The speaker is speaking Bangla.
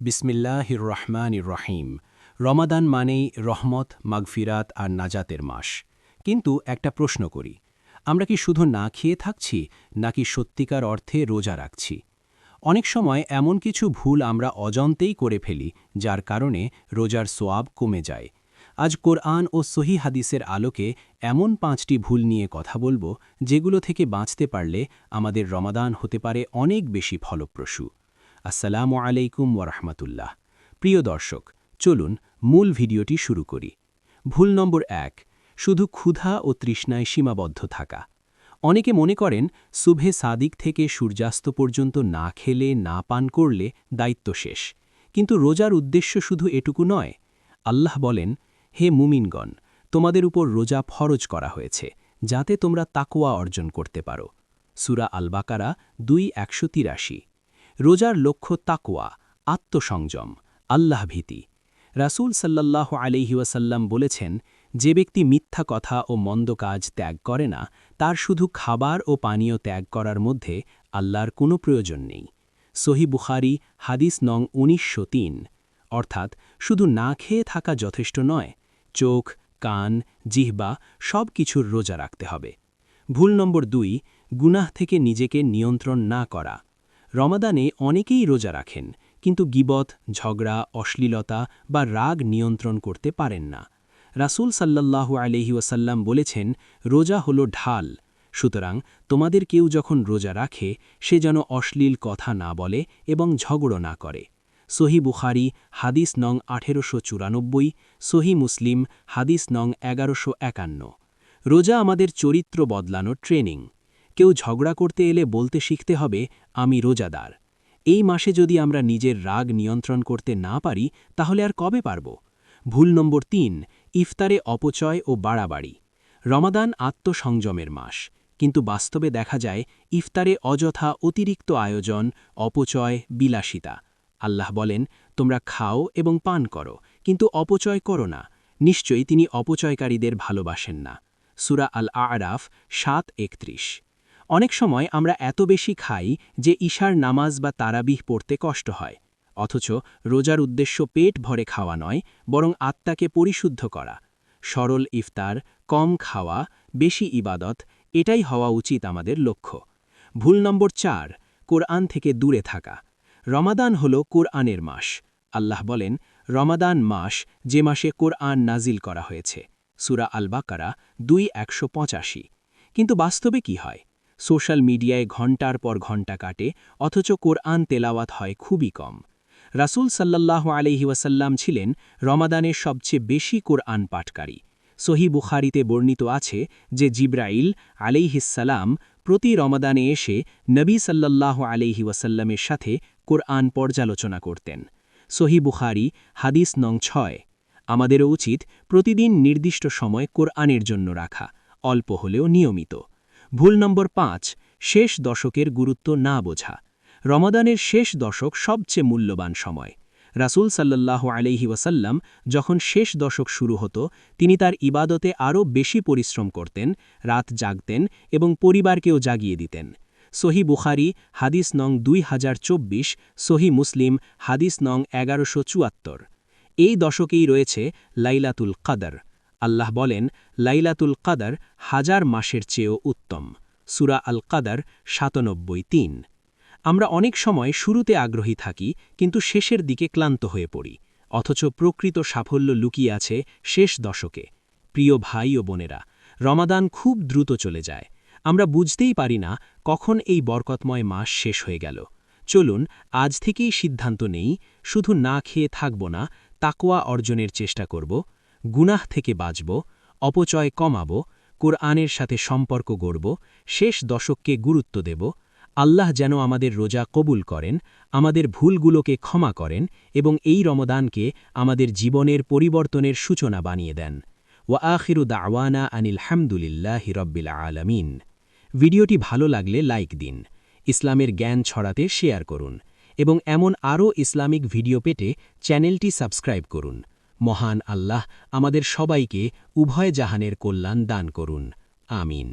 বিসমিল্লাহির রহমানির রহিম। রমাদান মানেই রহমত, মাগফিরাত আর নাজাতের মাস। কিন্তু একটা প্রশ্ন করি, আমরা কি শুধু না খেয়ে থাকছি নাকি সত্যিকার অর্থে রোজা রাখছি? অনেক সময় এমন কিছু ভুল আমরা অজান্তেই করে ফেলি, যার কারণে রোজার সোয়াব কমে যায়। আজ কোরআন ও সহি হাদিসের আলোকে এমন 5টি ভুল নিয়ে কথা বলবো, যেগুলো থেকে বাঁচতে পারলে আমাদের রমাদান হতে পারে অনেক বেশি ফলপ্রসূ। আসসালামু আলাইকুম ওয়ারহমাতুল্লাহ। প্রিয় দর্শক, চলুন মূল ভিডিওটি শুরু করি। ভুল নম্বর 1, শুধু ক্ষুধা ও তৃষ্ণায় সীমাবদ্ধ থাকা। অনেকে মনে করেন সুবহে সাদিক থেকে সূর্যাস্ত পর্যন্ত না খেলে না পান করলে দায়িত্ব শেষ। কিন্তু রোজার উদ্দেশ্য শুধু এটুকু নয়। আল্লাহ বলেন, হে মুমিনগণ, তোমাদের উপর রোজা ফরজ করা হয়েছে, যাতে তোমরা তাকওয়া অর্জন করতে পারো। সূরা আল বাকারা 2:183। রোজার লক্ষ্য তাকওয়া, আত্মসংযম, আল্লাহ ভীতি। রাসূল সাল্লাল্লাহু আলাইহি ওয়াসাল্লাম বলেছেন, যে ব্যক্তি মিথ্যা কথা ও মন্দ কাজ ত্যাগ করে না, তার শুধু খাবার ও পানীয় ত্যাগ করার মধ্যে আল্লাহর কোনো প্রয়োজন নেই। সহিহ বুখারী হাদিস নং 1903। অর্থাৎ শুধু না খেয়ে থাকা যথেষ্ট নয়, চোখ, কান, জিহ্বা সব কিছুর রোজা রাখতে হবে। ভুল নম্বর 2, গুনাহ থেকে নিজেকে নিয়ন্ত্রণ না করা। রমাদানে অনেকেই রোজা রাখেন, কিন্তু গীবত, ঝগড়া, অশ্লীলতা বা রাগ নিয়ন্ত্রণ করতে পারেন না। রাসূল সাল্লাল্লাহু আলাইহি ওয়াসাল্লাম বলেছেন, রোজা হলো ঢাল। সুতরাং তোমাদের কেউ যখন রোজা রাখে, সে যেন অশ্লীল কথা না বলে এবং ঝগড়া না করে। সহিহ বুখারী হাদিস নং 1894, সহিহ মুসলিম হাদিস নং 1151। রোজা আমাদের চরিত্র বদলানোর ট্রেনিং। কেউ ঝগড়া করতে এলে বলতে শিখতে হবে, আমি রোজাদার। এই মাসে যদি আমরা নিজের রাগ নিয়ন্ত্রণ করতে না পারি, তাহলে আর কবে পারব? ভুল নম্বর 3, ইফতারে অপচয় ও বাড়াবাড়ি। রমাদান আত্মসংযমের মাস, কিন্তু বাস্তবে দেখা যায় ইফতারে অযথা অতিরিক্ত আয়োজন, অপচয়, বিলাসিতা। আল্লাহ বলেন, তোমরা খাও এবং পান করো, কিন্তু অপচয় করো না। নিশ্চয়ই তিনি অপচয়কারীদের ভালোবাসেন না। সূরা আল আরাফ 7:31। অনেক সময় আমরা এত বেশি খাই যে ঈশার নামাজ বা তারাবিহ পড়তে কষ্ট হয়। অথচ রোজার উদ্দেশ্য পেট ভরে খাওয়া নয়, বরং আত্মাকে পরিশুদ্ধ করা। সরল ইফতার, কম খাওয়া, বেশি ইবাদত, এটাই হওয়া উচিত আমাদের লক্ষ্য। ভুল নম্বর 4, কোরআন থেকে দূরে থাকা। রমাদান হল কোরআনের মাস। আল্লাহ বলেন, রমাদান মাস, যে মাসে কোরআন নাজিল করা হয়েছে। সূরা আল বাকারা 2:185। কিন্তু বাস্তবে কি হয়? সোশ্যাল মিডিয়ায় ঘণ্টার পর ঘণ্টা কাটে, অথচ কোরআন তেলাওয়াত হয় খুবই কম। রাসূল সাল্লাল্লাহু আলাইহি ওয়াসাল্লাম ছিলেন রমাদানের সবচেয়ে বেশি কোরআন পাঠকারী। সহিহ বুখারীতে বর্ণিত আছে যে জিবরাইল আলাইহিসসালাম প্রতি রমাদানে এসে নবী সাল্লাল্লাহু আলাইহি ওয়াসাল্লামের সাথে কোরআন পর্যালোচনা করতেন। সহিহ বুখারী হাদিস নং 6। আমাদেরও উচিত প্রতিদিন নির্দিষ্ট সময় কোরআনের জন্য রাখা, অল্প হলেও নিয়মিত। ভুল নম্বর 5, শেষ দশকের গুরুত্ব না বোঝা। রমাদানের শেষ দশক সবচেয়ে মূল্যবান সময়। রাসূল সাল্লাল্লাহু আলাইহি ওয়াসাল্লাম যখন শেষ দশক শুরু হতো, তিনি তার ইবাদতে আরও বেশি পরিশ্রম করতেন, রাত জাগতেন এবং পরিবারকেও জাগিয়ে দিতেন। সহিহ বুখারী হাদিস নং 2024, সহিহ মুসলিম হাদিস নং 1174। এই দশকেই রয়েছে লাইলাতুল কদর। আল্লাহ বলেন, লাইলাতুল কদর 1000 মাসের চেয়েও উত্তম। সূরা আল কদর 97:3। আমরা অনেক সময় শুরুতে আগ্রহী থাকি, কিন্তু শেষের দিকে ক্লান্ত হয়ে পড়ি। অথচ প্রকৃত সাফল্য লুকিয়ে আছে শেষ দশকে। প্রিয় ভাই ও বোনেরা, রমাদান খুব দ্রুত চলে যায়। আমরা বুঝতেই পারি না কখন এই বরকতময় মাস শেষ হয়ে গেল। চলুন আজ থেকেই সিদ্ধান্ত নেই, শুধু না খেয়ে থাকব না, তাকওয়া অর্জনের চেষ্টা করব, গুনাহ থেকে বাঁচব, অপচয় কমাব, কোরআনের সাথে সম্পর্ক গড়ব, শেষ দশককে গুরুত্ব দেব। আল্লাহ যেন আমাদের রোজা কবুল করেন, আমাদের ভুলগুলোকে ক্ষমা করেন এবং এই রমাদানকে আমাদের জীবনের পরিবর্তনের সূচনা বানিয়ে দেন। ওয়া আখিরু দাওয়ানা আনিল হামদুলিল্লাহি রাব্বিল আলামিন। ভিডিওটি ভালো লাগলে লাইক দিন, ইসলামের জ্ঞান ছড়াতে শেয়ার করুন এবং এমন আরও ইসলামিক ভিডিও পেতে চ্যানেলটি সাবস্ক্রাইব করুন। মহান আল্লাহ আমাদের সবাইকে উভয় জাহানের কল্যাণ দান করুন। আমিন।